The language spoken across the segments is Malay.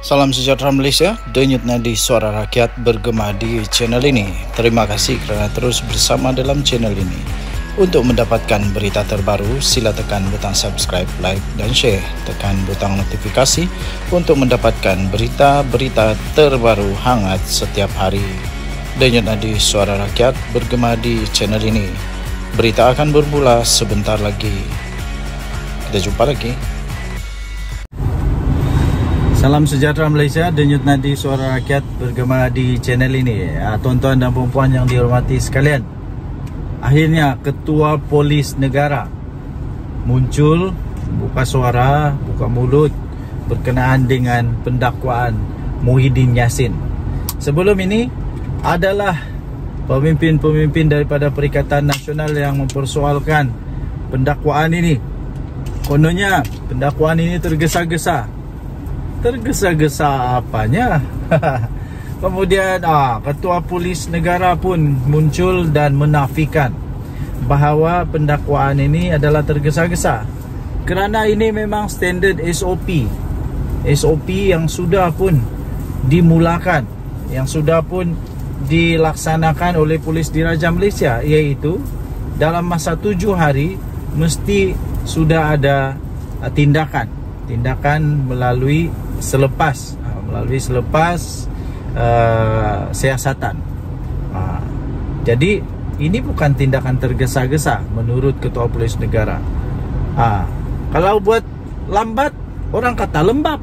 Salam sejahtera Malaysia, denyut nadi suara rakyat bergema di channel ini. Terima kasih kerana terus bersama dalam channel ini. Untuk mendapatkan berita terbaru, sila tekan butang subscribe, like dan share. Tekan butang notifikasi untuk mendapatkan berita-berita terbaru hangat setiap hari. Denyut nadi suara rakyat bergema di channel ini. Berita akan bermula sebentar lagi. Kita jumpa lagi. Salam sejahtera Malaysia, denyut nadi suara rakyat bergema di channel ini. Tuan-tuan dan puan-puan yang dihormati sekalian, akhirnya Ketua Polis Negara muncul, buka suara, buka mulut berkenaan dengan pendakwaan Muhyiddin Yassin. Sebelum ini adalah pemimpin-pemimpin daripada Perikatan Nasional yang mempersoalkan pendakwaan ini. Kononnya pendakwaan ini tergesa-gesa. Tergesa-gesa apanya? Kemudian Ketua Polis Negara pun muncul dan menafikan bahawa pendakwaan ini adalah tergesa-gesa, kerana ini memang standard SOP yang sudah pun dimulakan, yang sudah pun dilaksanakan oleh Polis Diraja Malaysia, iaitu dalam masa 7 hari mesti sudah ada tindakan melalui selepas siasatan. Jadi ini bukan tindakan tergesa-gesa menurut Ketua Polis Negara. Kalau buat lambat, orang kata lembab.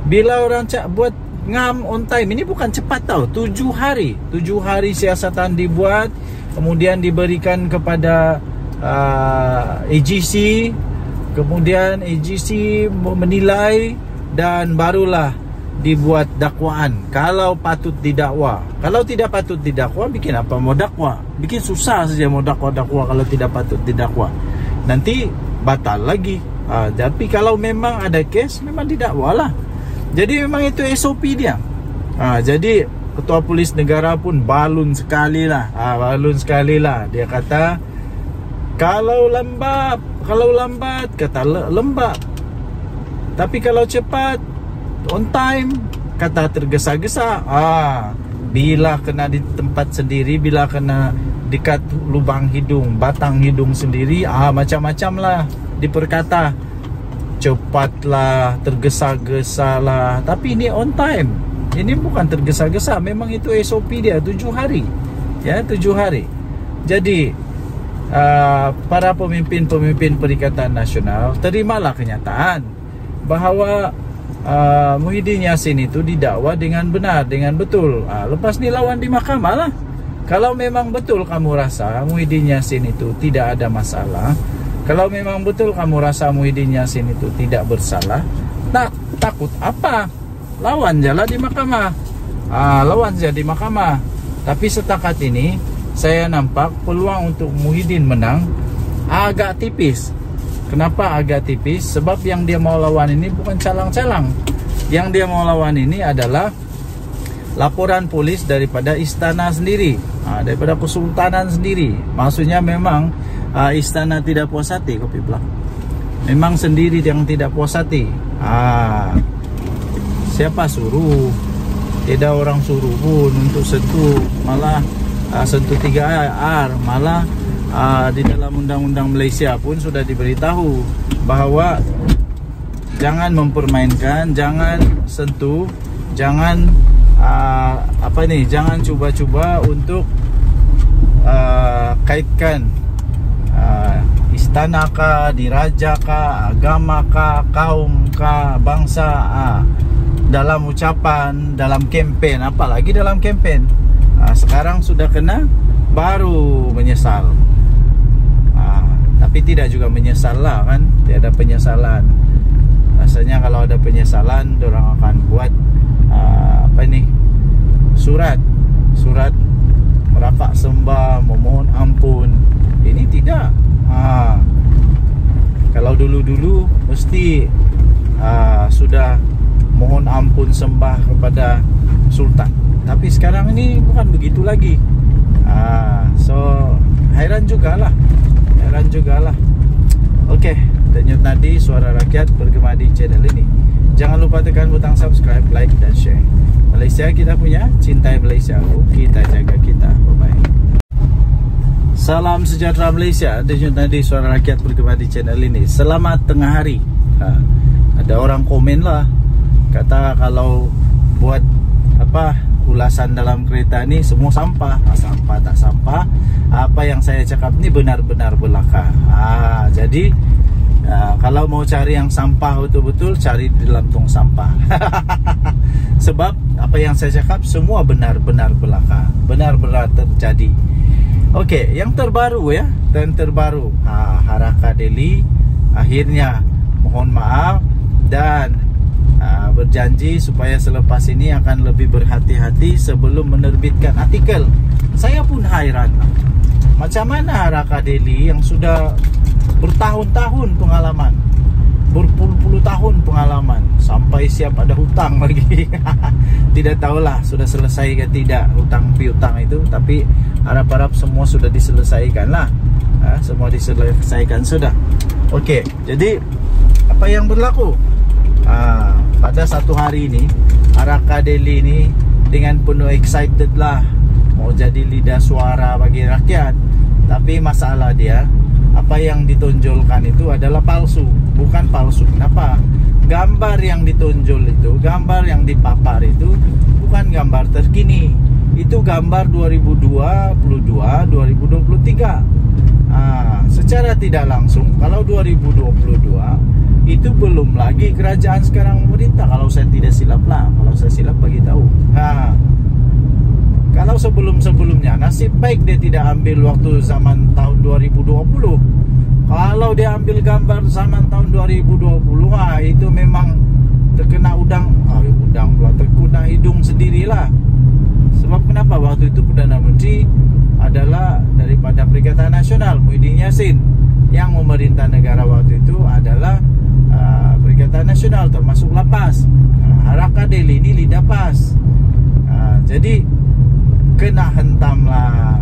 Bila orang buat ngam on time, ini bukan cepat tau. 7 hari siasatan dibuat, kemudian diberikan kepada AGC. Kemudian AGC menilai dan barulah dibuat dakwaan. Kalau patut didakwa. Kalau tidak patut didakwa, bikin apa mau dakwa? Bikin susah saja mau dakwa kalau tidak patut didakwa. Nanti batal lagi. Tapi kalau memang ada kes, memang didakwalah. Jadi memang itu SOP dia. Jadi Ketua Polis Negara pun balun sekali lah. Dia kata kalau lambat kata lembab, tapi kalau cepat on time kata tergesa-gesa. Bila kena di tempat sendiri, bila kena dekat lubang hidung, batang hidung sendiri, macam-macam lah diperkata. Cepatlah, tergesa-gesa lah. Tapi ini on time. Ini bukan tergesa-gesa, memang itu SOP dia 7 hari. Ya, 7 hari. Jadi para pemimpin-pemimpin Perikatan Nasional terimalah kenyataan bahawa Muhyiddin Yassin itu didakwa dengan benar, dengan betul. Lepas ni lawan di mahkamah lah. Kalau memang betul kamu rasa Muhyiddin Yassin itu tidak ada masalah, kalau memang betul kamu rasa Muhyiddin Yassin itu tidak bersalah, takut apa? Lawan jalan di mahkamah. Lawan saja di mahkamah. Tapi setakat ini saya nampak peluang untuk Muhyiddin menang agak tipis. Kenapa agak tipis? Sebab yang dia mau lawan ini bukan calang-calang. Yang dia mau lawan ini adalah laporan polis daripada istana sendiri, daripada kesultanan sendiri. Maksudnya memang istana tidak puas hati, kopi belak. Memang sendiri yang tidak puas hati. Siapa suruh? Tidak orang suruh pun untuk sentuh, malah sentuh 3R, malah di dalam undang-undang Malaysia pun sudah diberitahu bahawa jangan mempermainkan, jangan sentuh, jangan jangan cuba-cuba untuk kaitkan istana kah, diraja kah, agama kah, kaum kah, bangsa dalam ucapan, dalam kempen, apalagi dalam kempen. Sekarang sudah kena, baru menyesal. Tapi tidak juga menyesal lah kan. Tidak ada penyesalan. Rasanya kalau ada penyesalan, orang akan buat surat merafak sembah, memohon ampun. Ini tidak. Kalau dulu-dulu mesti sudah mohon ampun sembah kepada sultan. Tapi sekarang ini bukan begitu lagi. So heran jugalah. Okey, denyut nadi suara rakyat bergema di channel ini. Jangan lupa tekan butang subscribe, like dan share. Malaysia kita punya, cintai Malaysia, kita jaga kita. Bye-bye. Salam sejahtera Malaysia. Denyut nadi suara rakyat bergema di channel ini. Selamat tengah hari. Ada orang komen lah, kata kalau buat apa ulasan dalam kereta ni semua sampah. Sampah tak sampah, apa yang saya cakap ni benar-benar belaka. Jadi kalau mau cari yang sampah betul-betul, cari di dalam tong sampah. Sebab apa yang saya cakap semua benar-benar belaka, benar-benar terjadi. Okey, yang terbaru ya, terbaru Harakah Daily akhirnya mohon maaf dan berjanji supaya selepas ini akan lebih berhati-hati sebelum menerbitkan artikel. Saya pun hairan, macam mana Harakah Daily yang sudah bertahun-tahun pengalaman, berpuluh-puluh tahun pengalaman, sampai siap ada hutang lagi. Tidak tahulah sudah selesai ke tidak hutang piutang itu, tapi harap-harap semua sudah diselesaikan lah. Semua diselesaikan sudah. Okey, jadi apa yang berlaku? Pada satu hari ini Harakah Daily ini dengan penuh excited lah mau jadi lidah suara bagi rakyat. Tapi masalah dia, apa yang ditonjolkan itu adalah palsu. Bukan palsu, kenapa? Gambar yang ditonjol itu, gambar yang dipapar itu bukan gambar terkini. Itu gambar 2022, 2023. Secara tidak langsung, kalau 2022 itu belum lagi kerajaan sekarang memerintah, kalau saya tidak silap lah. Kalau saya silap bagi tahu. Kalau sebelum-sebelumnya, nasib baik dia tidak ambil waktu zaman tahun 2020. Kalau dia ambil gambar zaman tahun 2020, itu memang terkena udang terkena hidung sendirilah. Sebab kenapa? Waktu itu Perdana Menteri adalah daripada Perikatan Nasional, Muhyiddin Yassin. Yang memerintah negara waktu itu adalah Perikatan Nasional, termasuk Lapas. Harakah Daily ini lidah pas. Jadi kena hentamlah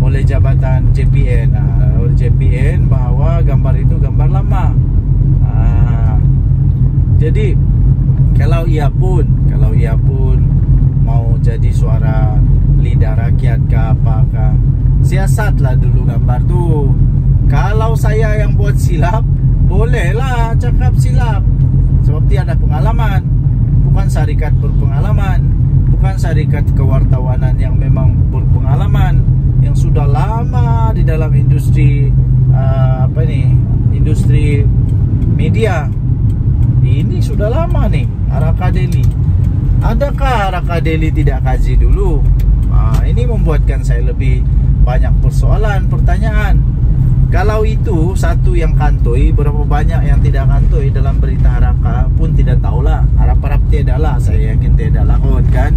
oleh jabatan JPN, bahawa gambar itu gambar lama. Jadi kalau ia pun mau jadi suara lidah rakyat ke apakah, siasatlah dulu gambar tu. Kalau saya yang buat silap, bolehlah cakap silap, sebab tiada pengalaman. Bukan syarikat berpengalaman, bukan syarikat kewartawanan yang memang berpengalaman, yang sudah lama di dalam industri industri media. Ini sudah lama nih Harakah Daily. Adakah Harakah Daily tidak kaji dulu? Ini membuatkan saya lebih banyak persoalan, pertanyaan. Kalau itu satu yang kantoi, berapa banyak yang tidak kantoi dalam berita Harakah pun tidak tahulah. Harap-harap tiada lah, saya yakin tiada lah kan.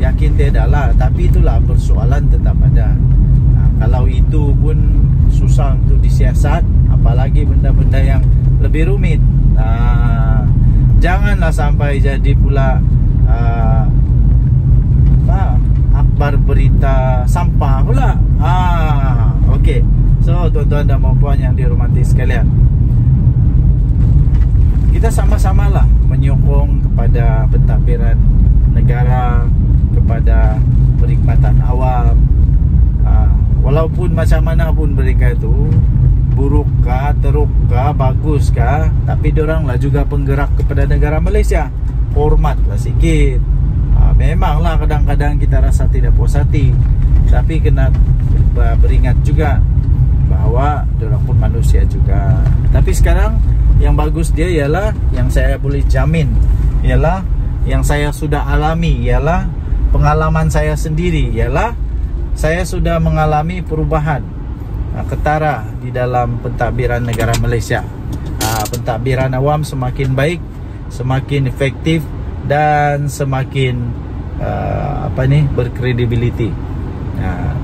Yakin tiada lah, tapi itulah persoalan tetap ada. Kalau itu pun susah untuk disiasat, apalagi benda-benda yang lebih rumit. Janganlah sampai jadi pula akbar berita sampah pula. Okey. So tuan-tuan dan puan-puan yang dihormati sekalian, kita sama-samalah menyokong kepada pentadbiran negara, kepada perkhidmatan awam. Walaupun macam mana pun mereka itu, burukkah, terukkah, baguskah, tapi dioranglah juga penggerak kepada negara Malaysia. Hormatlah sikit. Memanglah kadang-kadang kita rasa tidak puas hati, tapi kena beringat juga bahawa diorang pun manusia juga. Tapi sekarang yang bagus dia ialah, yang saya boleh jamin ialah, yang saya sudah alami ialah, pengalaman saya sendiri ialah, saya sudah mengalami perubahan ketara di dalam pentadbiran negara Malaysia. Pentadbiran awam semakin baik, semakin efektif dan semakin berkredibiliti.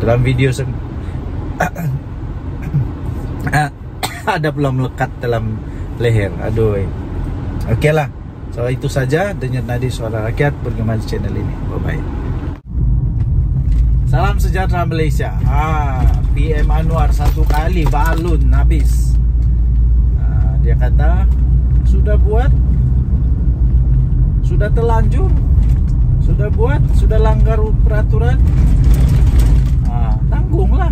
Dalam video ada pula melekat dalam leher. Aduh. Okeylah. So itu saja denyut nadi suara rakyat bergema di channel ini. Bye bye. Salam sejahtera Malaysia. PM Anwar satu kali balun habis. Dia kata sudah buat sudah terlanjur, sudah buat, sudah langgar peraturan, tanggunglah.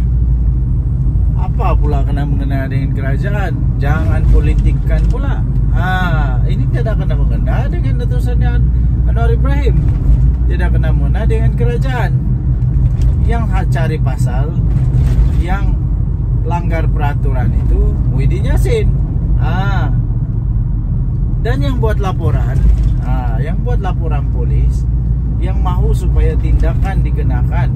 Apa pula kena mengena dengan kerajaan? Jangan politikkan pula. Ini tidak kena mengena dengan letusannya Anwar Ibrahim, tidak kena mengena dengan kerajaan. Yang cari pasal, yang langgar peraturan itu Muhyiddin Yassin. Dan yang buat laporan, polis, yang mahu supaya tindakan dikenakan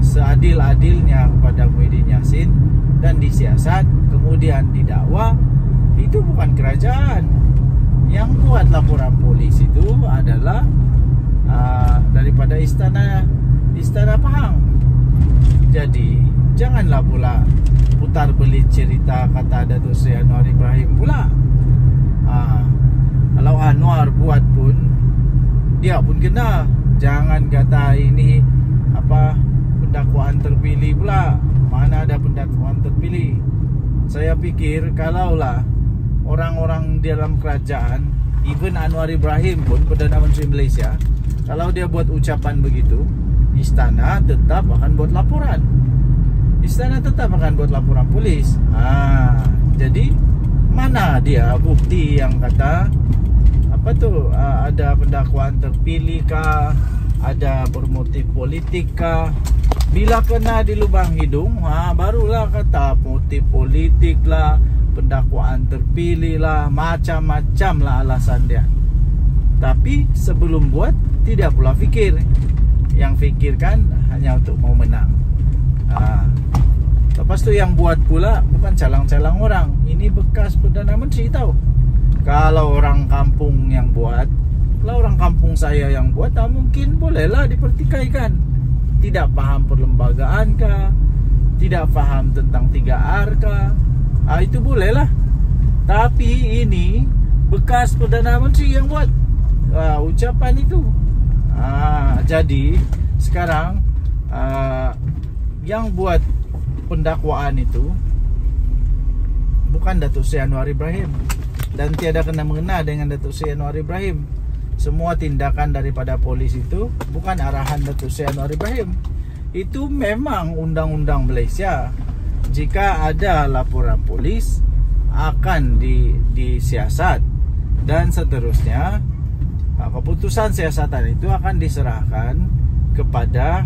seadil-adilnya kepada Muhyiddin Yassin dan disiasat kemudian didakwa, itu bukan kerajaan. Yang buat laporan polis itu adalah daripada istana Pahang. Jadi janganlah pula putar belit cerita kata Datuk Seri Anwar Ibrahim pula. Kalau Anwar buat pun, dia pun kena. Jangan kata ini pendakwaan terpilih pula. Mana ada pendakwaan terpilih? Saya pikir kalaulah orang-orang dalam kerajaan, even Anwar Ibrahim pun, Perdana Menteri Malaysia, kalau dia buat ucapan begitu, istana tetap akan buat laporan. Istana tetap akan buat laporan polis. Jadi mana dia bukti yang kata ada pendakwaan terpilih kah, ada bermotif politik kah? Bila kena di lubang hidung, barulah kata motif politik lah, pendakwaan terpilih lah, macam-macam lah alasan dia. Tapi sebelum buat, tidak pula fikir. Yang fikirkan hanya untuk mau menang. Lepas tu yang buat pula bukan calang-calang orang. Ini bekas Perdana Menteri tahu. Kalau orang kampung yang buat, kalau orang kampung saya yang buat, mungkin bolehlah dipertikaikan. Tidak paham perlembagaan kah, tidak paham tentang 3R kah, itu bolehlah. Tapi ini bekas Perdana Menteri yang buat ucapan itu. Jadi sekarang yang buat pendakwaan itu bukan Datuk Seri Anwar Ibrahim, dan tiada kena mengena dengan Datuk Seri Anwar Ibrahim. Semua tindakan daripada polis itu bukan arahan Datuk Seri Anwar Ibrahim. Itu memang undang-undang Malaysia. Jika ada laporan polis, akan disiasat, dan seterusnya keputusan siasatan itu akan diserahkan kepada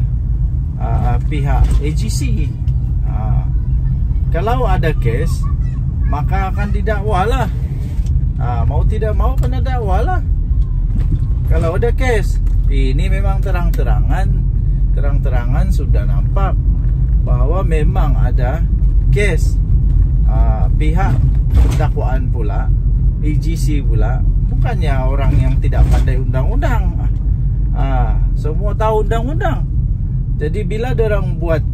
pihak AGC. Kalau ada kes, maka akan didakwalah. Mau tidak mau kena dakwalah. Kalau ada kes, ini memang terang-terangan sudah nampak bahwa memang ada kes. Pihak pendakwaan pula, AGC pula, bukannya orang yang tidak pandai undang-undang. Semua tahu undang-undang. Jadi bila dorang buat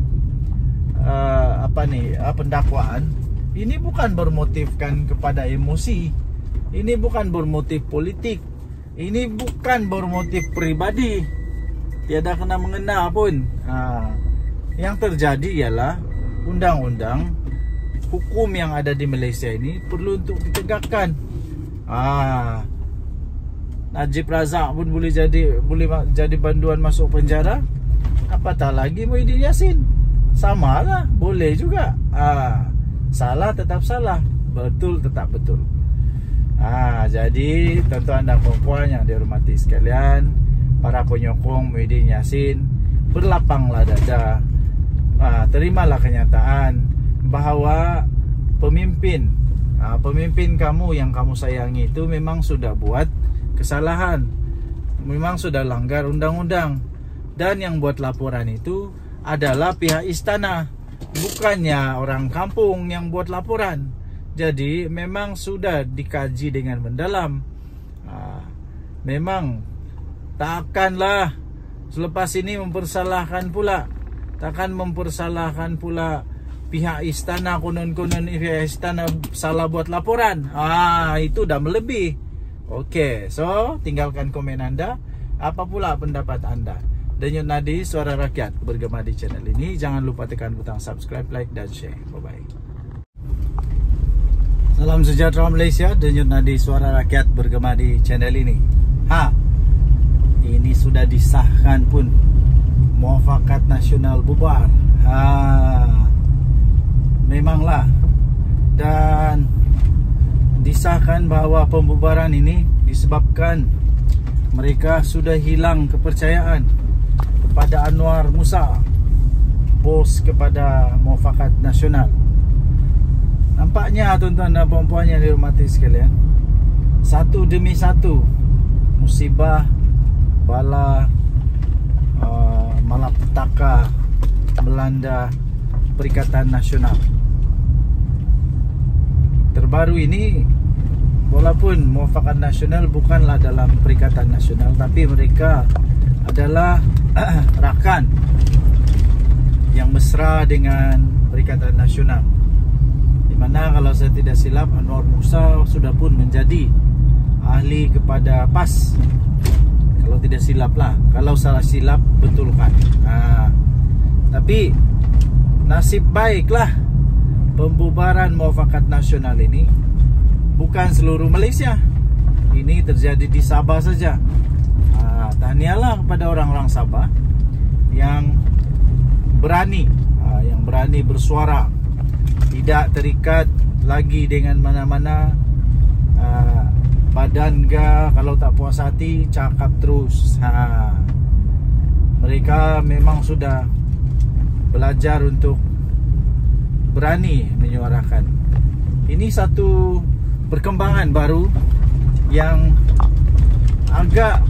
pendakwaan, ini bukan bermotifkan kepada emosi, ini bukan bermotif politik, ini bukan bermotif pribadi, tiada kena mengena pun. Yang terjadi ialah undang-undang, hukum yang ada di Malaysia ini perlu untuk ditegakkan. Najib Razak pun boleh jadi banduan masuk penjara, apatah lagi Muhyiddin Yassin. Samalah, boleh juga. Salah tetap salah, betul tetap betul. Jadi tuan-tuan dan puan yang dihormati sekalian, para penyokong Muhyiddin Yassin, berlapanglah dada. Terimalah kenyataan bahawa pemimpin kamu yang kamu sayangi itu memang sudah buat kesalahan, memang sudah langgar undang-undang, dan yang buat laporan itu adalah pihak istana, bukannya orang kampung yang buat laporan. Jadi memang sudah dikaji dengan mendalam. Memang takkanlah selepas ini mempersalahkan pula, takkan mempersalahkan pula pihak istana, konon-konon pihak istana salah buat laporan. Itu dah melebih. Okey, so tinggalkan komen anda. Apa pula pendapat anda? Denyut Nadi Suara Rakyat bergema di channel ini. Jangan lupa tekan butang subscribe, like dan share. Bye-bye. Salam sejahtera Malaysia. Denyut Nadi Suara Rakyat bergema di channel ini. Ini sudah disahkan pun, Muafakat Nasional bubar. Memanglah. Dan disahkan bahwa pembubaran ini disebabkan mereka sudah hilang kepercayaan kepada Anwar Musa, bos kepada Muafakat Nasional. Nampaknya tuan-tuan dan puan-puan yang dihormati sekalian, satu demi satu musibah, bala, malapetaka melanda Perikatan Nasional. Terbaru ini, walaupun Muafakat Nasional bukanlah dalam Perikatan Nasional, tapi mereka adalah rakan yang mesra dengan Perikatan Nasional, di mana kalau saya tidak silap Anwar Musa sudah pun menjadi ahli kepada PAS. Kalau tidak silap lah, kalau salah silap betulkan. Tapi nasib baiklah pembubaran Muafakat Nasional ini bukan seluruh Malaysia. Ini terjadi di Sabah saja. Tahniahlah kepada orang-orang Sabah yang berani, bersuara, tidak terikat lagi dengan mana-mana badan ke. Kalau tak puas hati, cakap terus. Mereka memang sudah belajar untuk berani menyuarakan. Ini satu perkembangan baru yang agak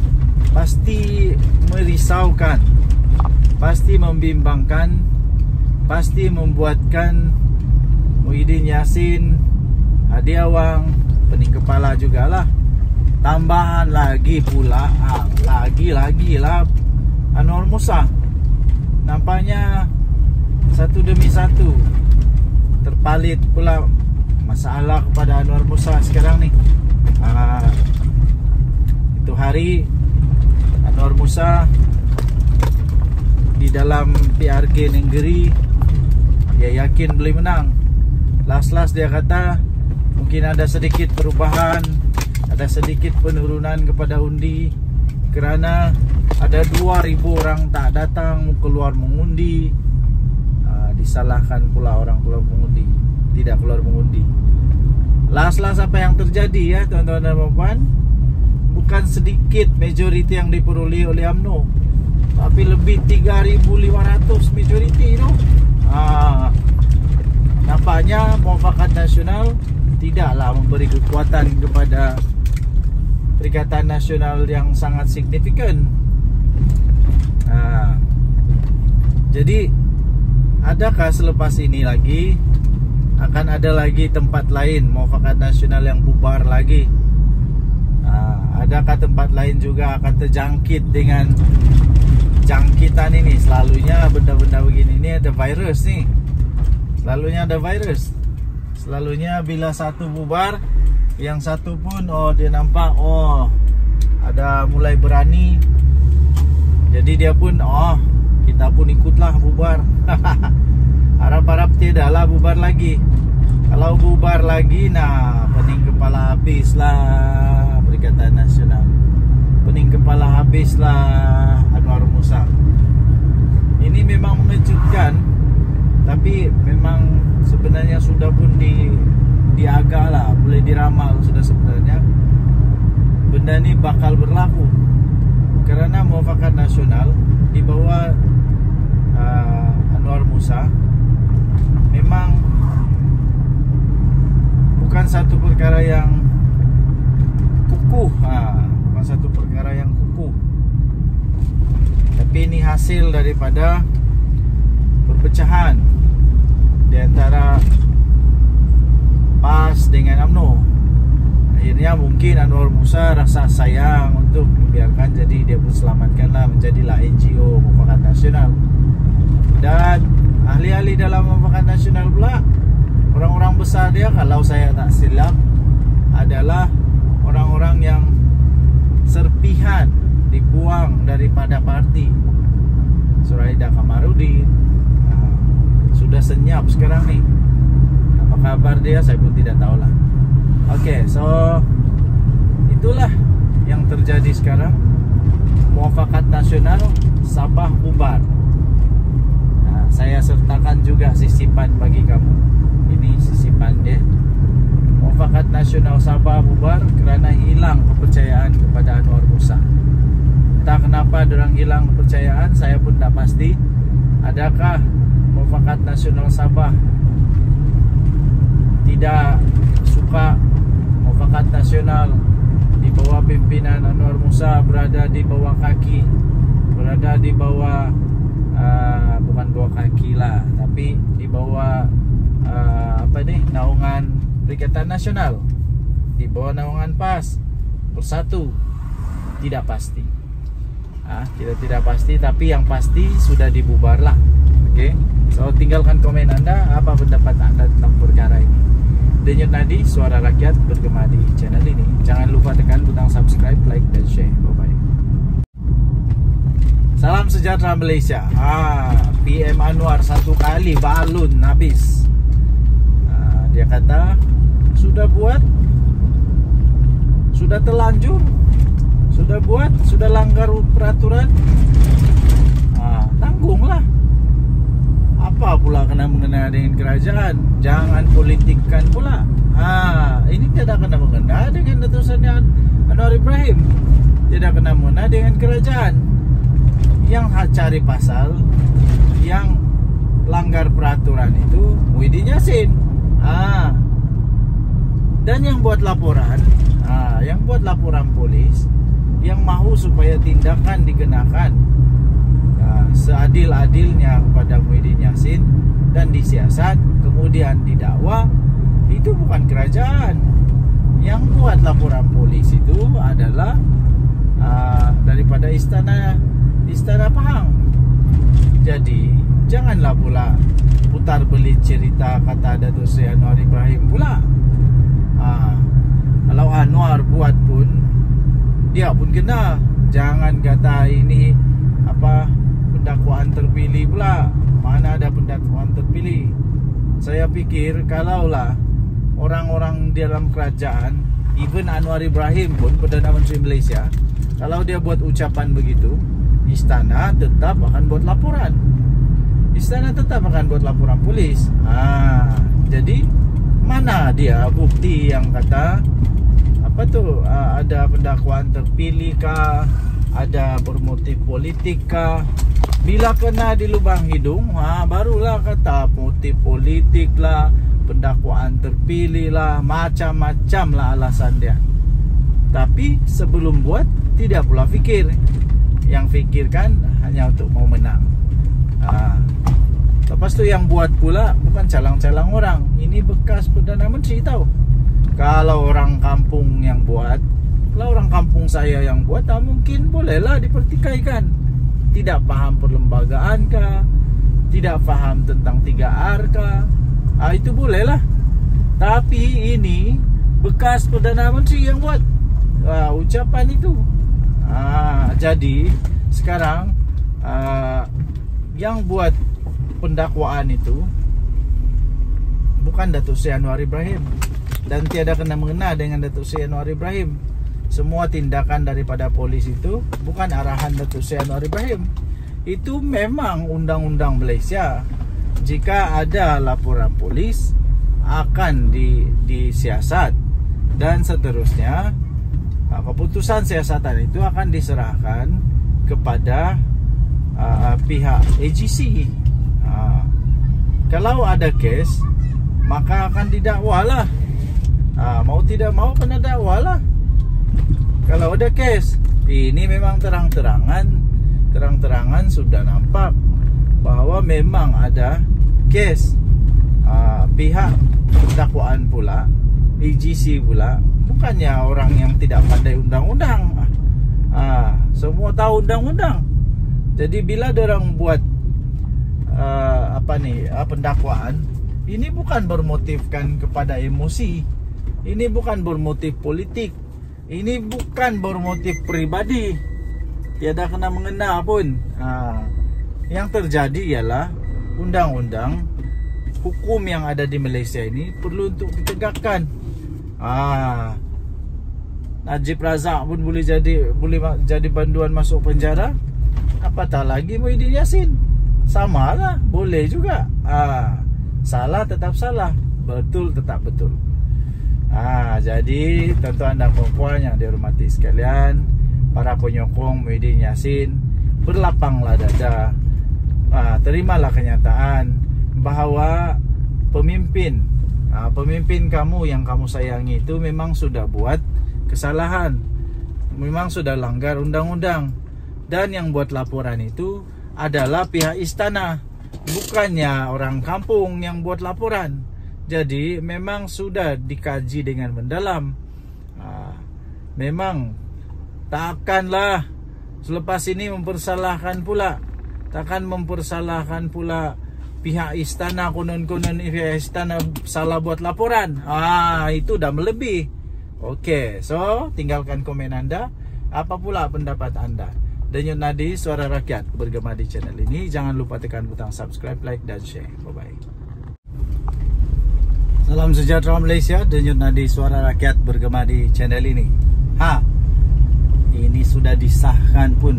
pasti merisaukan, pasti membimbangkan, pasti membuatkan Muhyiddin Yassin, Hadi Awang, pening kepala jugalah. Tambahan lagi pula, lagi lah Anwar Musa. Nampaknya satu demi satu terpalit pula masalah kepada Anwar Musa sekarang ni. Itu hari Anwar Musa di dalam PRK Nenggeri, dia yakin boleh menang. Last dia kata mungkin ada sedikit perubahan, ada sedikit penurunan kepada undi, kerana ada 2,000 orang tak datang keluar mengundi. Disalahkan pula orang keluar mengundi, tidak keluar mengundi. Last apa yang terjadi ya tuan-tuan dan puan, bukan sedikit majoriti yang diperoleh oleh UMNO, tapi lebih 3,500 majoriti itu. Nampaknya Muafakat Nasional tidaklah memberi kekuatan kepada Perikatan Nasional yang sangat signifikan. Jadi adakah selepas ini lagi akan ada lagi tempat lain Muafakat Nasional yang bubar lagi? Adakah tempat lain juga akan terjangkit dengan jangkitan ini? Selalunya benda-benda begini ni ada virus ni. Selalunya ada virus. Selalunya bila satu bubar, yang satu pun dia nampak ada mulai berani. Jadi dia pun kita pun ikutlah bubar. Harap-harap tidaklah bubar lagi. Kalau bubar lagi, pening kepala habislah Perikatan Nasional. Pening kepala habislah Anwar Musa. Ini memang mengejutkan, tapi memang sebenarnya sudah pun diagak lah, boleh diramal sudah sebenarnya benda ni bakal berlaku. Kerana Muafakat Nasional di bawah Anwar Musa memang bukan satu perkara yang kukuh, bukan satu perkara yang kukuh, tapi ini hasil daripada perpecahan di antara PAS dengan UMNO. Akhirnya mungkin Anwar Musa rasa sayang untuk membiarkan, jadi dia pun selamatkanlah, menjadilah NGO Muafakat Nasional. Dan ahli-ahli dalam Muafakat Nasional pula, orang-orang besar dia, kalau saya tak silap, adalah orang-orang yang serpihan dibuang daripada parti. Suraida Kamarudin sudah senyap sekarang ni. Apa kabar dia saya pun tidak tahulah. Okey, so itulah yang terjadi sekarang, Muafakat Nasional Sabah bubar. Nah, saya sertakan juga sisipan bagi kamu. Ini sisipan dia. Muafakat Nasional Sabah bubar kerana hilang kepercayaan kepada Anwar Musa. Entah kenapa dorang hilang kepercayaan, saya pun tak pasti. Adakah Muafakat Nasional Sabah tidak suka Muafakat Nasional di bawah pimpinan Anwar Musa berada di bawah kaki, berada di bawah bukan bawah kaki lah, tapi di bawah naungan Perikatan Nasional, di bawah naungan PAS Bersatu? Tidak pasti. Tidak pasti, tapi yang pasti sudah dibubar lah. Oke, so tinggalkan komen Anda, apa pendapat Anda tentang perkara ini. Denyut Nadi, suara rakyat bergema di channel ini. Jangan lupa tekan butang subscribe, like, dan share. Bye-bye. Salam sejahtera Malaysia. PM Anwar satu kali balun habis. Dia kata sudah buat, sudah terlanjur, sudah buat, sudah langgar peraturan, tanggunglah. Apa pula kena mengena dengan kerajaan? Jangan politikkan pula. Ini tidak kena mengena dengan Datuk Seri Anwar Ibrahim, tidak kena mengena dengan kerajaan. Yang cari pasal, yang langgar peraturan itu Muhyiddin Yassin. Dan yang buat laporan, yang buat laporan polis, yang mahu supaya tindakan dikenakan seadil-adilnya kepada Muhyiddin Yassin dan disiasat kemudian didakwa, itu bukan kerajaan. Yang buat laporan polis itu adalah daripada istana Pahang. Jadi janganlah pula putar belit cerita kata Datuk Seri Anwar Ibrahim pula. Kalau Anwar buat pun, dia pun kena. Jangan kata ini pendakwaan terpilih pula. Mana ada pendakwaan terpilih? Saya pikir kalaulah orang-orang di dalam kerajaan, even Anwar Ibrahim pun, Perdana Menteri Malaysia, kalau dia buat ucapan begitu, istana tetap akan buat laporan. Istana tetap akan buat laporan polis. Jadi mana dia bukti yang kata ada pendakwaan terpilih kah, ada bermotif politik kah? Bila kena di lubang hidung, barulah kata motif politik lah, pendakwaan terpilih lah, macam-macam lah alasan dia. Tapi sebelum buat, tidak pula fikir. Yang fikirkan hanya untuk mau menang. Lepas tu yang buat pula bukan calang-calang orang. Ini bekas Perdana Menteri tahu. Kalau orang kampung yang buat, kalau orang kampung saya yang buat, mungkin bolehlah dipertikaikan. Tidak faham perlembagaan kah, tidak faham tentang 3R kah, itu bolehlah. Tapi ini bekas Perdana Menteri yang buat ucapan itu. Jadi sekarang yang buat pendakwaan itu bukan Datuk Seri Anwar Ibrahim, dan tiada kena mengena dengan Datuk Seri Anwar Ibrahim. Semua tindakan daripada polis itu bukan arahan Datuk Seri Anwar Ibrahim. Itu memang undang-undang Malaysia. Jika ada laporan polis, akan disiasat, dan seterusnya. Keputusan siasatan itu akan diserahkan kepada pihak AGC. Kalau ada kes, maka akan didakwalah. Mau tidak mau kena dakwalah. Kalau ada kes, ini memang terang-terangan sudah nampak bahwa memang ada kes. Pihak dakwaan pula, AGC pula, bukannya orang yang tidak pandai undang-undang. Semua tahu undang-undang. Jadi bila dorang buat pendakwaan, ini bukan bermotifkan kepada emosi, ini bukan bermotif politik, ini bukan bermotif pribadi, tiada kena mengena pun. Yang terjadi ialah undang-undang, hukum yang ada di Malaysia ini perlu untuk ditegakkan. Najib Razak pun boleh jadi banduan masuk penjara, apatah lagi Muhyiddin Yassin. Sama lah, boleh juga. Salah tetap salah, betul tetap betul. Jadi tuan-tuan dan puan-puan yang dihormati sekalian, para penyokong Muhyiddin Yassin, berlapanglah dada, terimalah kenyataan bahawa pemimpin kamu yang kamu sayangi itu memang sudah buat kesalahan, memang sudah langgar undang-undang, dan yang buat laporan itu adalah pihak istana, bukannya orang kampung yang buat laporan. Jadi memang sudah dikaji dengan mendalam. Memang takkanlah selepas ini mempersalahkan pula, takkan mempersalahkan pula pihak istana, konon-konon pihak istana salah buat laporan. Itu dah melebih. Okey, so tinggalkan komen anda. Apa pula pendapat anda? Denyut Nadi, Suara Rakyat bergema di channel ini. Jangan lupa tekan butang subscribe, like dan share. Bye-bye. Salam sejahtera Malaysia. Denyut Nadi, Suara Rakyat bergema di channel ini. Ini sudah disahkan pun,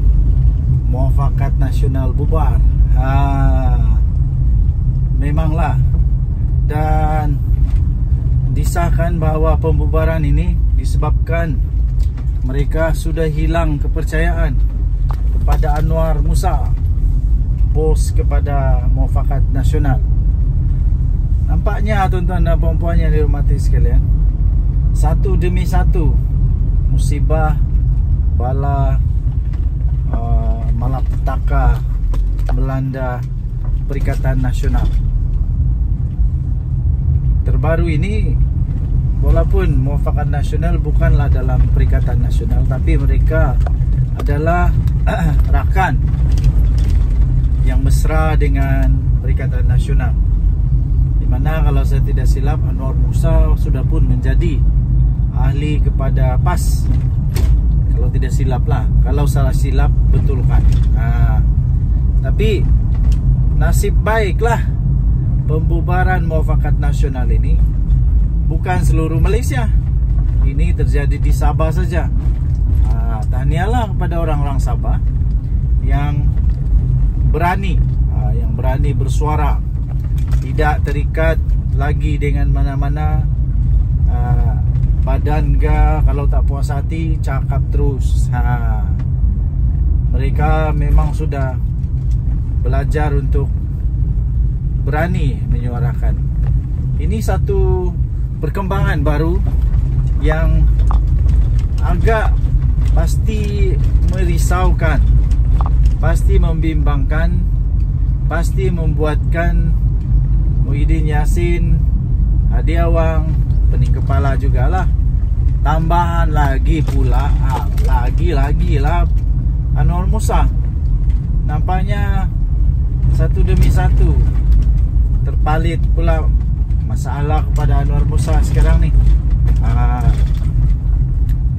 Muafakat Nasional bubar. Memanglah. Dan disahkan bahawa pembubaran ini disebabkan mereka sudah hilang kepercayaan kepada Anwar Musa, bos kepada Muafakat Nasional. Nampaknya tuan-tuan dan puan-puan yang dihormati sekalian, satu demi satu musibah, bala, malapetaka melanda Perikatan Nasional. Terbaru ini, walaupun Muafakat Nasional bukanlah dalam Perikatan Nasional, tapi mereka adalah rakan yang mesra dengan Perikatan Nasional, di mana kalau saya tidak silap Anwar Musa sudah pun menjadi ahli kepada PAS. Kalau tidak silap lah, kalau salah silap betulkan. Tapi nasib baiklah pembubaran Muafakat Nasional ini bukan seluruh Malaysia. Ini terjadi di Sabah saja. Tahniahlah kepada orang-orang Sabah yang berani bersuara, tidak terikat lagi dengan mana-mana badan ke. Kalau tak puas hati, cakap terus. Mereka memang sudah belajar untuk berani menyuarakan. Ini satu perkembangan baru yang agak pasti merisaukan, pasti membimbangkan, pasti membuatkan Muhyiddin Yassin, Hadi Awang, pening kepala jugalah. Tambahan lagi pula, lagi lah Anwar Musa. Nampaknya satu demi satu terpalit pula masalah kepada Anwar Musa sekarang ni.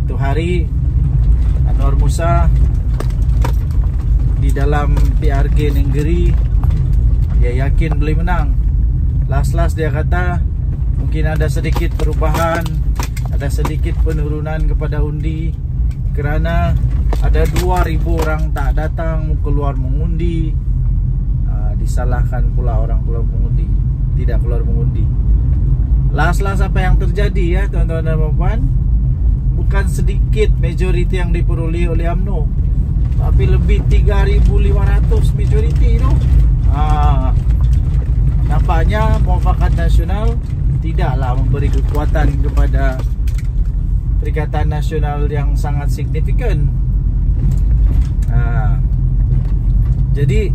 Itu hari Anwar Musa di dalam PRG Nenggeri, dia yakin boleh menang. Last dia kata mungkin ada sedikit perubahan, ada sedikit penurunan kepada undi, kerana ada 2,000 orang tak datang keluar mengundi. Disalahkan pula orang keluar mengundi, tidak keluar mengundi. Last apa yang terjadi ya tuan-tuan dan puan, bukan sedikit majoriti yang diperoleh oleh UMNO, tapi lebih 3,500 majoriti itu. Nampaknya Muafakat Nasional tidaklah memberi kekuatan kepada Perikatan Nasional yang sangat signifikan. Jadi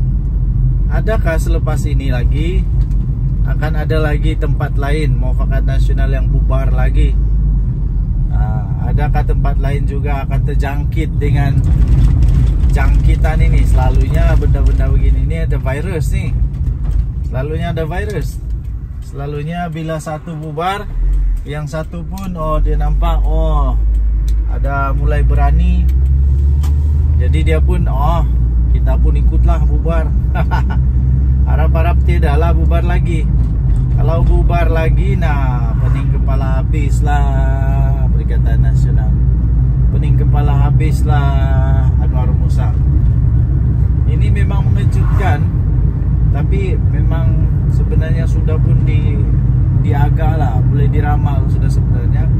adakah selepas ini lagi akan ada lagi tempat lain Muafakat Nasional yang bubar lagi? Adakah tempat lain juga akan terjangkit dengan jangkitan ini? Selalunya benda-benda begini ni ada virus ni. Selalunya ada virus. Selalunya bila satu bubar, yang satu pun dia nampak ada mulai berani. Jadi dia pun kita pun ikutlah bubar. Harap-harap tidaklah bubar lagi. Kalau bubar lagi, pening kepala habislah Perikatan Nasional. pening kepala habislah Anwar Musa. Ini memang mengejutkan, tapi memang sebenarnya sudah pun diagak lah, boleh diramal sudah sebenarnya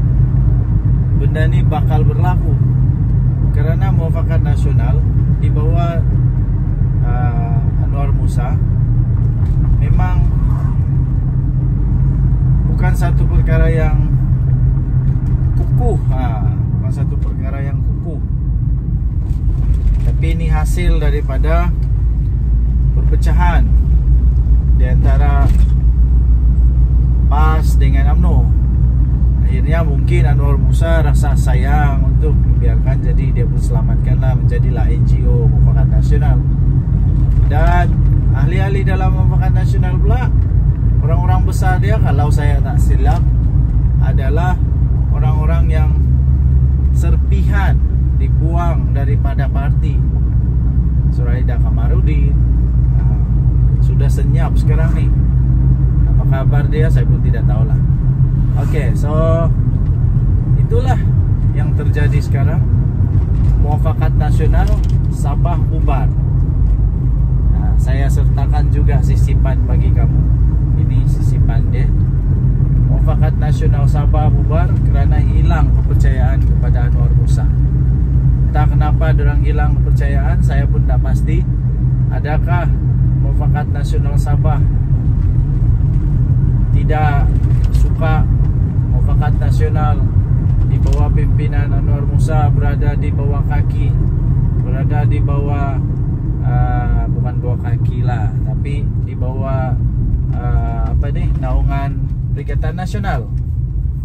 benda ini bakal berlaku. Karena Muafakat Nasional di bawah Anwar Musa memang bukan satu perkara yang kukuh, bukan satu perkara yang kukuh, tapi ini hasil daripada perpecahan di antara PAS dengan UMNO. Akhirnya mungkin Anwar Musa rasa sayang untuk membiarkan, jadi dia pun selamatkanlah, menjadilah NGO Muafakat Nasional. Dan ahli-ahli dalam Muafakat Nasional pula, orang-orang besar dia, kalau saya tak silap, adalah orang-orang yang serpihan dibuang daripada parti. Suraidah Kamarudin sudah senyap sekarang nih. Apa kabar dia saya pun tidak tahulah. Oke, so itulah yang terjadi sekarang. Muafakat Nasional Sabah bubar. Saya sertakan juga sisipan bagi kamu. Ini sisipan dia. Muafakat Nasional Sabah bubar kerana hilang kepercayaan kepada Anwar Musa. Entah kenapa dorang hilang kepercayaan, saya pun tak pasti. Adakah Muafakat Nasional Sabah tidak suka Muafakat Nasional di bawah pimpinan Anwar Musa berada di bawah kaki, berada di bawah bukan bawah kaki lah, tapi di bawah naungan Perikatan Nasional,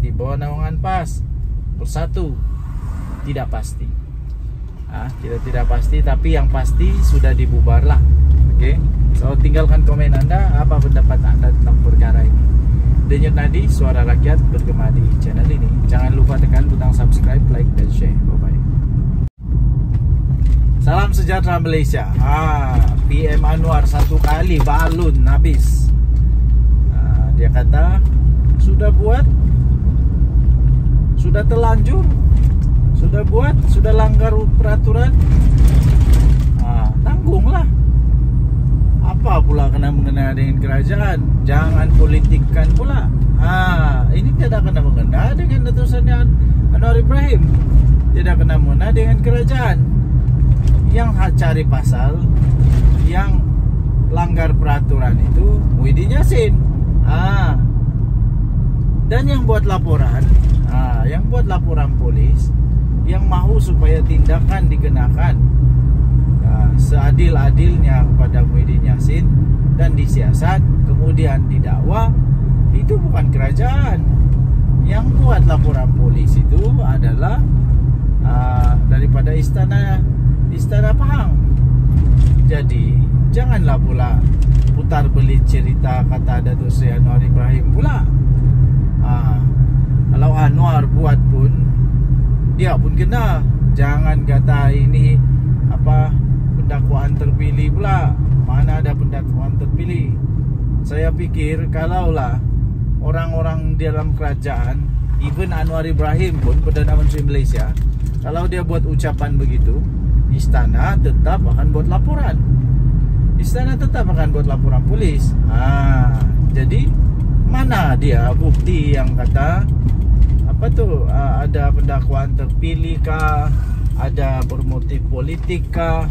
di bawah naungan PAS Bersatu. Tidak pasti. Tidak pasti, tapi yang pasti sudah dibubar lah. Oke, so tinggalkan komen Anda, apa pendapat Anda tentang perkara ini. Denyut Nadi, suara rakyat bergema di channel ini. Jangan lupa tekan butang subscribe, like, dan share. Bye-bye. Salam sejahtera Malaysia. PM Anwar satu kali balun habis. Dia kata sudah buat, sudah terlanjur, sudah buat, sudah langgar peraturan, tanggunglah. Apa pula kena mengena dengan kerajaan? Jangan politikkan pula. Ini tidak kena mengena dengan utusannya Anwar Ibrahim, tidak kena mengena dengan kerajaan. Yang cari pasal, yang langgar peraturan itu Muhyiddin Yassin. Dan yang buat laporan, yang buat laporan polis, yang mahu supaya tindakan dikenakan seadil-adilnya kepada Muhyiddin Yassin dan disiasat kemudian didakwa, itu bukan kerajaan. Yang buat laporan polis itu adalah daripada istana Pahang. Jadi janganlah pula putar belit cerita kata Datuk Seri Anwar Ibrahim pula. Kalau Anwar buat pun, dia pun kena. Jangan kata ini pendakwaan terpilih pula. Mana ada pendakwaan terpilih? Saya pikir kalaulah orang-orang dalam kerajaan, even Anwar Ibrahim pun, Perdana Menteri Malaysia, kalau dia buat ucapan begitu, istana tetap akan buat laporan. Istana tetap akan buat laporan polis. Jadi mana dia bukti yang kata ada pendakwaan terpilih kah, ada bermotif politik kah?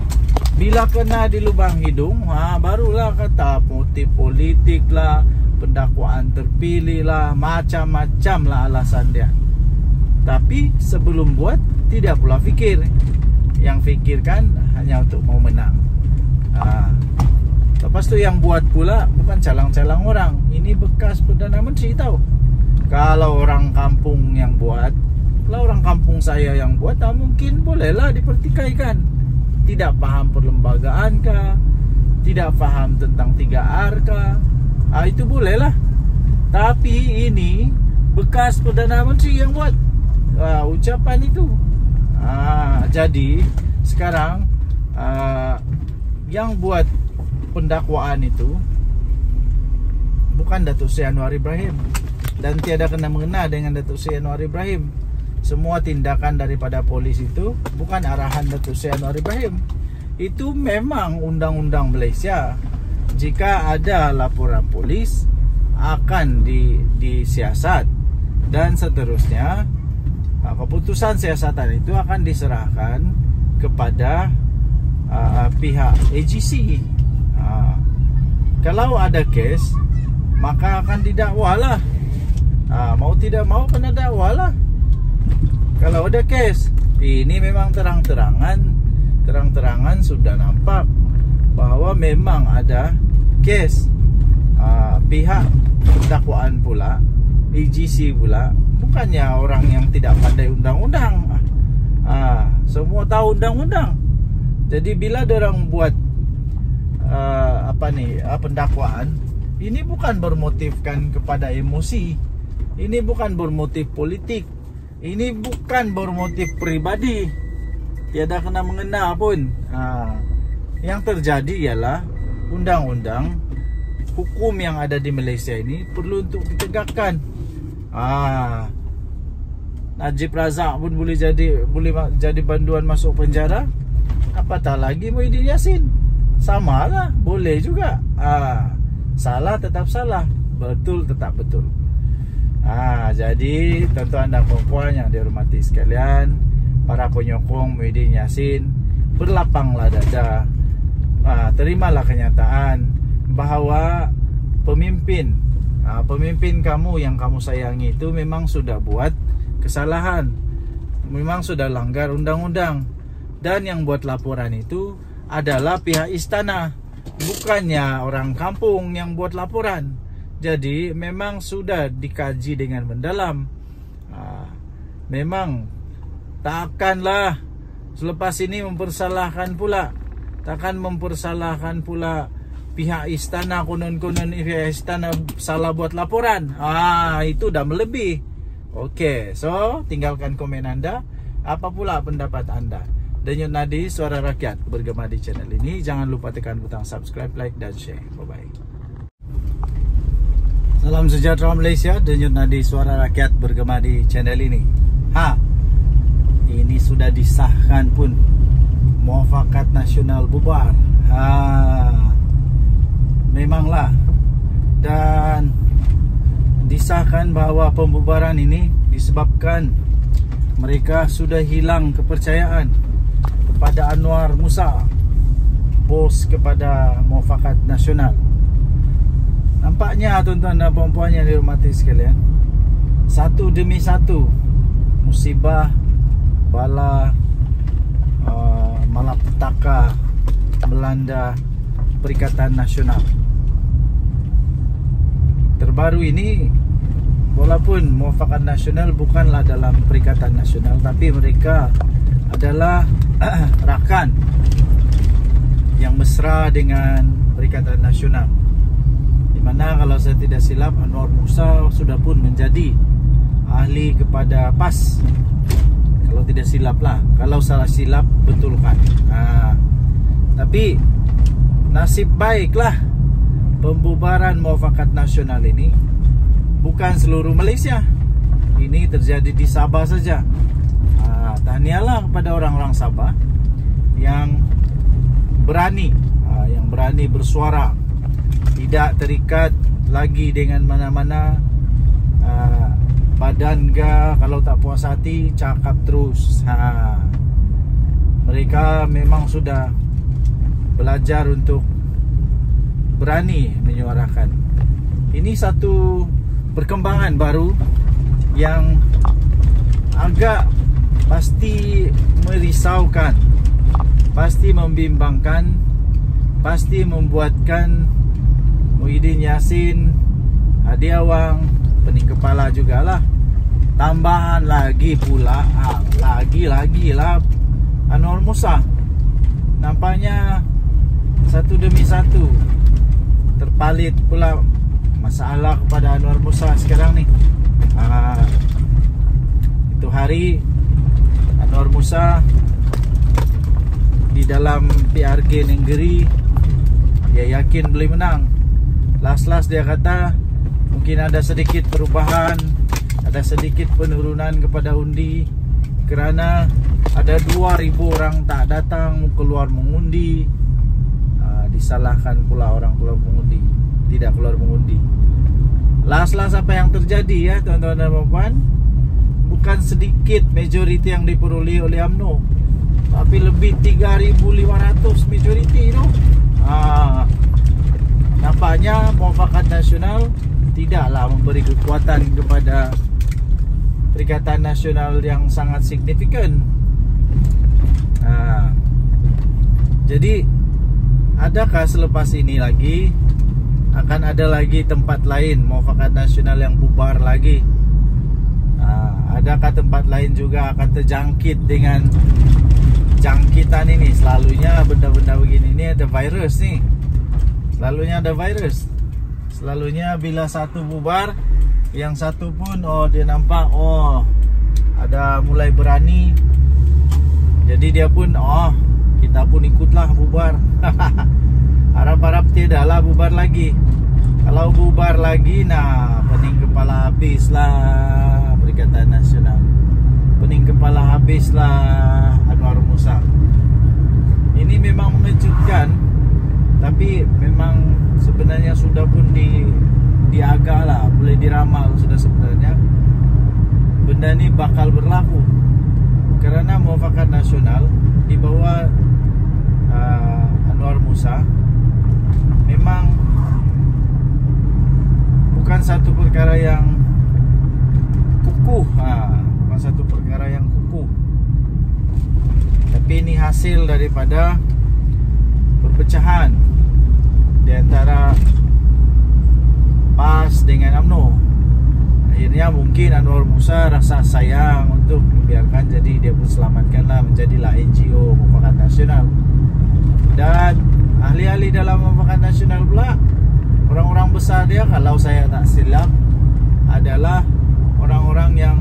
Bila kena di lubang hidung, barulah kata motif politik lah, pendakwaan terpilih lah, macam-macam lah alasan dia. Tapi sebelum buat, tidak pula fikir. Yang fikirkan hanya untuk mau menang. Lepas tu yang buat pula bukan calang-calang orang. Ini bekas Perdana Menteri tahu. Kalau orang kampung yang buat, kalau orang kampung saya yang buat, mungkin bolehlah dipertikaikan. Tidak faham perlembagaan kah, tidak faham tentang 3R kah, itu bolehlah. Tapi ini bekas Perdana Menteri yang buat ucapan itu. Jadi sekarang yang buat pendakwaan itu bukan Datuk Seri Anwar Ibrahim, dan tiada kena mengena dengan Datuk Seri Anwar Ibrahim. semua tindakan daripada polis itu bukan arahan Datuk Seri Anwar Ibrahim. Itu memang undang-undang Malaysia. Jika ada laporan polis akan disiasat dan seterusnya. Keputusan siasatan itu akan diserahkan kepada pihak AGC. Kalau ada kes, maka akan didakwalah. Mau tidak mau kena dakwalah. Kalau ada kes, ini memang terang-terangan sudah nampak bahwa memang ada kes. Pihak dakwaan pula, AGC pula, bukannya orang yang tidak pandai undang-undang. Semua tahu undang-undang. Jadi bila dorang buat pendakwaan, ini bukan bermotifkan kepada emosi, ini bukan bermotif politik, ini bukan bermotif pribadi, tiada kena mengena pun. Yang terjadi ialah undang-undang hukum yang ada di Malaysia ini perlu untuk ditegakkan. Najib Razak pun boleh jadi banduan masuk penjara, apatah lagi Muhyiddin Yassin. Sama lah, boleh juga. Salah tetap salah, betul tetap betul. Jadi tuan-tuan dan puan-puan yang dihormati sekalian, para penyokong Muhyiddin Yassin, berlapanglah dada. Terimalah kenyataan bahawa pemimpin kamu yang kamu sayangi itu memang sudah buat kesalahan, memang sudah langgar undang-undang, dan yang buat laporan itu adalah pihak istana, bukannya orang kampung yang buat laporan. Jadi memang sudah dikaji dengan mendalam. Memang takkanlah selepas ini mempersalahkan pula, takkan mempersalahkan pula pihak istana, konon-konon pihak istana salah buat laporan. Itu dah melebih. Okey, so tinggalkan komen anda. Apa pula pendapat anda? Denyut Nadi Suara Rakyat bergema di channel ini. Jangan lupa tekan butang subscribe, like dan share. Bye-bye. Salam sejahtera Malaysia. Denyut Nadi Suara Rakyat bergema di channel ini. Ini sudah disahkan pun, Muafakat Nasional bubar. Memanglah. Dan disahkan bahawa pembubaran ini disebabkan mereka sudah hilang kepercayaan kepada Anwar Musa, bos kepada Muafakat Nasional. Nampaknya tuan-tuan dan puan-puan yang dihormati sekalian, satu demi satu musibah, bala, malapetaka melanda Perikatan Nasional. Terbaru ini, walaupun Muafakat Nasional bukanlah dalam Perikatan Nasional, tapi mereka adalah rakan yang mesra dengan Perikatan Nasional, di mana kalau saya tidak silap Anwar Musa sudah pun menjadi ahli kepada PAS. Kalau tidak silap lah, kalau salah silap betulkan. Tapi nasib baiklah pembubaran Muafakat Nasional ini bukan seluruh Malaysia. Ini terjadi di Sabah saja. Tahniahlah kepada orang-orang Sabah yang berani bersuara, tidak terikat lagi dengan mana-mana badan ke. Kalau tak puas hati, cakap terus. Mereka memang sudah belajar untuk berani menyuarakan. Ini satu perkembangan baru yang agak pasti merisaukan, pasti membimbangkan, pasti membuatkan Muhyiddin Yassin, Hadi Awang, pening kepala jugalah. Tambahan lagi pula, lagi lah Anwar Musa. Nampaknya satu demi satu terpalit pula masalah kepada Anwar Musa sekarang ni. Itu hari Anwar Musa di dalam PRK Nenggeri, dia yakin boleh menang. Last dia kata mungkin ada sedikit perubahan, ada ada sedikit penurunan kepada undi kerana ada 2.000 orang tak datang keluar mengundi. Disalahkan pula orang keluar mengundi, tidak keluar mengundi. Last apa yang terjadi ya tuan-tuan dan puan, bukan sedikit majoriti yang diperoleh oleh UMNO, tapi lebih 3.500 majoriti itu. Nampaknya Muafakat Nasional tidaklah memberi kekuatan kepada Perikatan Nasional yang sangat signifikan. Jadi adakah selepas ini lagi akan ada lagi tempat lain Muafakat Nasional yang bubar lagi? Adakah tempat lain juga akan terjangkit dengan jangkitan ini? Selalunya benda-benda begini ini ada virus nih. Selalunya ada virus. Selalunya bila satu bubar, yang satu pun dia nampak ada mulai berani. Jadi dia pun kita pun ikutlah bubar. Harap-harap tidaklah bubar lagi. Kalau bubar lagi, pening kepala habislah Perikatan Nasional. Pening kepala habislah Anwar Musa. Ini memang mengejutkan. Tapi memang sebenarnya sudah pun diagak lah, boleh diramal sudah sebenarnya benda ini bakal berlaku. Kerana Muafakat Nasional di bawah Anwar Musa memang bukan satu perkara yang kukuh, bukan satu perkara yang kukuh. Tapi ini hasil daripada perpecahan di antara PAS dengan UMNO. Akhirnya mungkin Anwar Musa rasa sayang untuk membiarkan, jadi dia pun selamatkanlah, menjadilah NGO Muafakat Nasional. Dan ahli-ahli dalam Muafakat Nasional pula, orang-orang besar dia, kalau saya tak silap, adalah orang-orang yang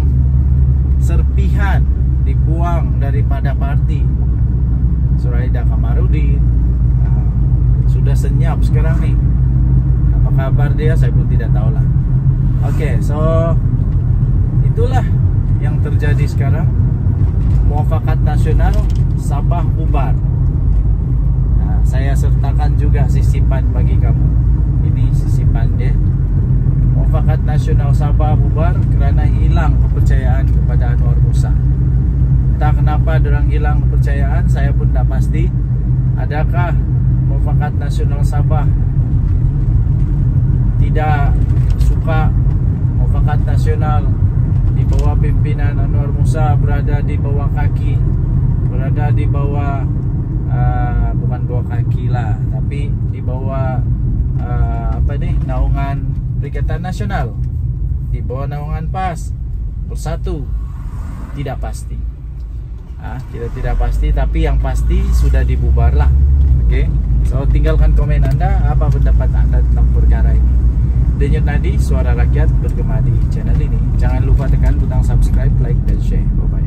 serpihan dibuang daripada parti. Suraida Kamarudin sudah senyap sekarang nih. Apa kabar dia saya pun tidak tahulah. Oke, so itulah yang terjadi sekarang. Muafakat Nasional Sabah bubar. Saya sertakan juga sisipan bagi kamu. Ini sisipan dia. Muafakat Nasional Sabah bubar kerana hilang kepercayaan kepada Anwar Musa. Entah kenapa dorang hilang kepercayaan, saya pun tak pasti. Adakah Muafakat Nasional Sabah tidak suka Muafakat Nasional di bawah pimpinan Anwar Musa berada di bawah kaki, berada di bawah bukan bawah kaki lah, tapi di bawah naungan Perikatan Nasional, di bawah naungan PAS Bersatu? Tidak pasti. Kita tidak pasti, tapi yang pasti sudah dibubarlah. Oke. So tinggalkan komen anda, apa pendapat anda tentang perkara ini. Denyut Nadi, suara rakyat bergema di channel ini. Jangan lupa tekan butang subscribe, like dan share. Bye bye.